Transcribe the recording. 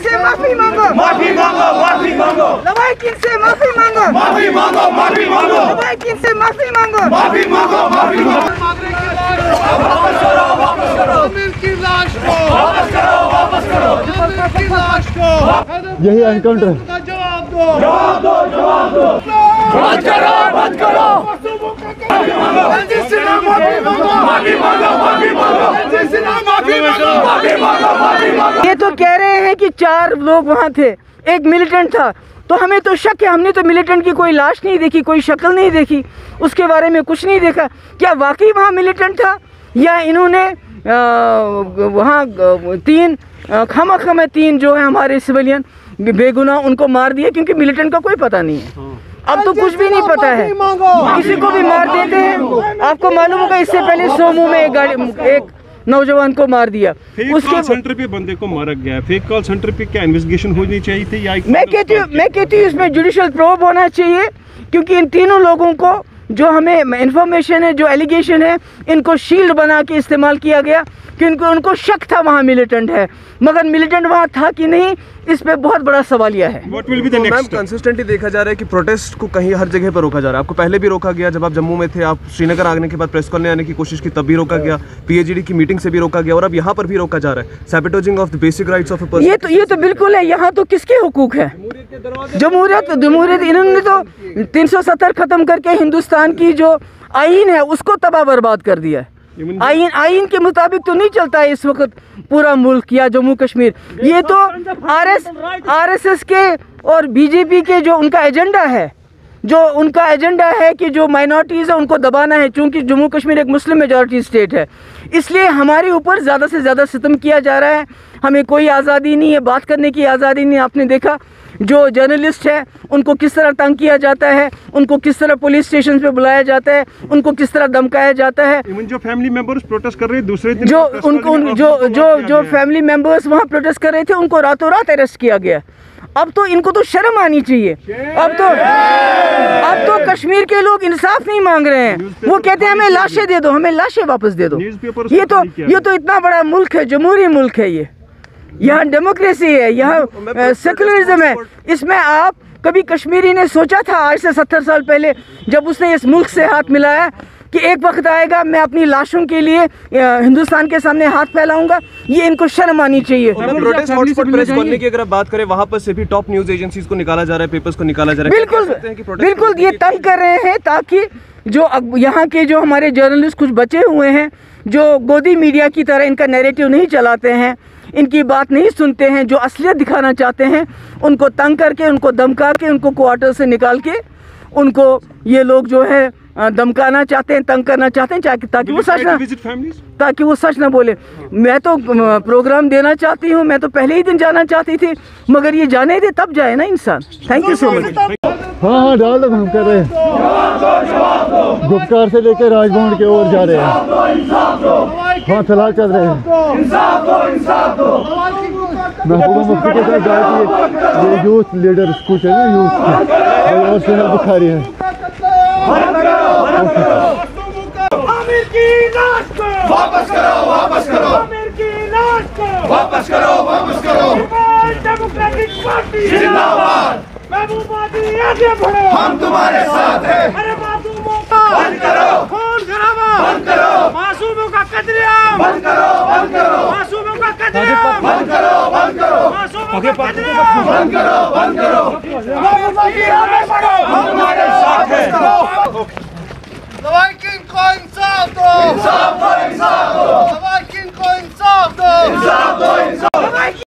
से माफी मांगो, माफी मांगो, माफी मांगो, लवाहिकीन से माफी मांगो, माफी मांगो, माफी मांगो, लवाहिकीन से माफी मांगो, माफी मांगो, माफी मांगो। वापस करो, वापस करो, आमिर की लाश को वापस करो, वापस करो, आमिर की लाश को यही एनकाउंटर का जवाब दो, जवाब दो, जवाब दो। बंद करो, बंद करो। माफी मांगो, माफी मांगो, माफी मांगो, माफी मांगो, माफी मांगो, माफी मांगो। ये तो कह रहे हैं कि 4 लोग वहाँ थे, एक मिलिटेंट था, तो हमें तो शक है। हमने तो मिलिटेंट की कोई लाश नहीं देखी, कोई शक्ल नहीं देखी, उसके बारे में कुछ नहीं देखा। क्या वाकई वहाँ मिलिटेंट था या इन्होंने वहाँ 3 खामखा में 3 जो है हमारे सिविलियन बेगुनाह उनको मार दिया, क्योंकि मिलिटेंट का कोई पता नहीं है। अब तो कुछ भी नहीं पता है, किसी को भी मार देते हैं। आपको मालूम होगा इससे पहले सोमू में एक नौजवान को मार दिया। उसके कॉल सेंटर पे बंदे को मारा गया। फेक कॉल सेंटर पे क्या इन्वेस्टिगेशन होनी चाहिए थी या मैं कहती हूँ इसमें जुडिशियल प्रोब होना चाहिए, क्योंकि इन तीनों लोगों को जो हमें इंफॉर्मेशन है, जो एलिगेशन है, इनको शील्ड बना के इस्तेमाल किया गया, क्योंकि उनको शक था वहाँ मिलिटेंट है, मगर मिलिटेंट वहाँ था कि नहीं, इस पे बहुत बड़ा सवालिया है। What will be the next step? Consistently देखा जा रहा है कि प्रोटेस्ट को कहीं हर जगह पर रोका जा रहा है। आपको पहले भी रोका गया, जब आप जम्मू में थे, आप श्रीनगर आने के बाद प्रेस करने आने की कोशिश की, तब भी रोका गया, पीएचडी की मीटिंग से भी रोका गया, और अब यहाँ पर भी रोका जा रहा है। Sabotaging of the basic rights of a person. ये तो बिल्कुल है। यहाँ तो किसके हुकूक है? जमहूरियत इन्होंने तो 370 खत्म करके हिंदुस्तान की जो आईन है उसको तबाह बर्बाद कर दिया है। आईन के मुताबिक तो नहीं चलता है इस वक्त पूरा मुल्क या जम्मू कश्मीर। ये तो आरएसएस के और बीजेपी के जो उनका एजेंडा है कि जो माइनॉरिटीज़ है उनको दबाना है, चूँकि जम्मू कश्मीर एक मुस्लिम मेजॉरिटी स्टेट है, इसलिए हमारे ऊपर ज़्यादा से ज़्यादा सितम किया जा रहा है। हमें कोई आज़ादी नहीं है, बात करने की आज़ादी नहीं। आपने देखा जो जर्नलिस्ट है उनको किस तरह तंग किया जाता है, उनको किस तरह पुलिस स्टेशन पे बुलाया जाता है, उनको किस तरह धमकाया जाता है। जो फैमिली मेंबर्स प्रोटेस्ट कर रहे हैं, दूसरे दिन जो फैमिली मेंबर्स वहाँ प्रोटेस्ट कर रहे थे उनको रातों रात अरेस्ट किया गया। अब तो इनको तो शर्म आनी चाहिए। अब तो कश्मीर के लोग इंसाफ नहीं मांग रहे हैं, वो कहते हैं हमें लाशें दे दो, हमें लाशें वापस दे दो। ये तो इतना बड़ा मुल्क है, जमहूरी मुल्क है, ये यहाँ डेमोक्रेसी है, यहाँ सेकुलरिज्म है। इसमें आप कभी कश्मीरी ने सोचा था आज से 70 साल पहले, जब उसने इस मुल्क से हाथ मिलाया, कि एक वक्त आएगा मैं अपनी लाशों के लिए हिंदुस्तान के सामने हाथ फैलाऊंगा? ये इनको शर्म आनी चाहिए। प्रोटेस्ट हॉटस्पॉट प्रेस बनने की अगर आप बात करें, वहाँ पर से भी टॉप न्यूज एजेंसीज को निकाला जा रहा है, पेपर्स को निकाला जा रहा है। बिल्कुल ये तंग कर रहे हैं, ताकि जो यहाँ के जो हमारे जर्नलिस्ट कुछ बचे हुए हैं, जो गोदी मीडिया की तरह इनका नैरेटिव नहीं चलाते हैं, इनकी बात नहीं सुनते हैं, जो असलियत दिखाना चाहते हैं, उनको तंग करके, उनको धमका के, उनको क्वार्टर से निकाल के, उनको ये लोग जो है धमकाना चाहते हैं, तंग करना चाहते हैं, ताकि वो सच ना बोले। मैं तो प्रोग्राम देना चाहती हूँ, मैं तो पहले ही दिन जाना चाहती थी, मगर ये जाने दे तब जाए ना इंसान। Thank you so much. हाँ डाल दो, हम कर रहे हैं, गुप्कार से लेकर राजभवन की ओर जा रहे हैं। हाँ फिलहाल चल रहे हैं। महबूबा मुफ्ती के साथ जाती ये यूथ लीडर स्कूल है ना, यूथ और सुहेल बुखारी है। आमिर की लाश को वापस करो, वापस करो, आमिर की लाश को वापस करो, वापस करो। डेमोक्रेटिक पार्टी जिंदाबाद। महबूबा दी आगे बढ़ो, हम तुम्हारे साथ हैं। अरे मासूमों का बंद करो, खून खराबा बंद करो, मासूमों का कत्लेआम बंद करो, बंद करो, मासूमों का कत्लेआम बंद करो, बंद करो, मासूमों का कत्लेआम बंद करो, बंद करो। महबूबा दी आगे बढ़ो, हम तुम्हारे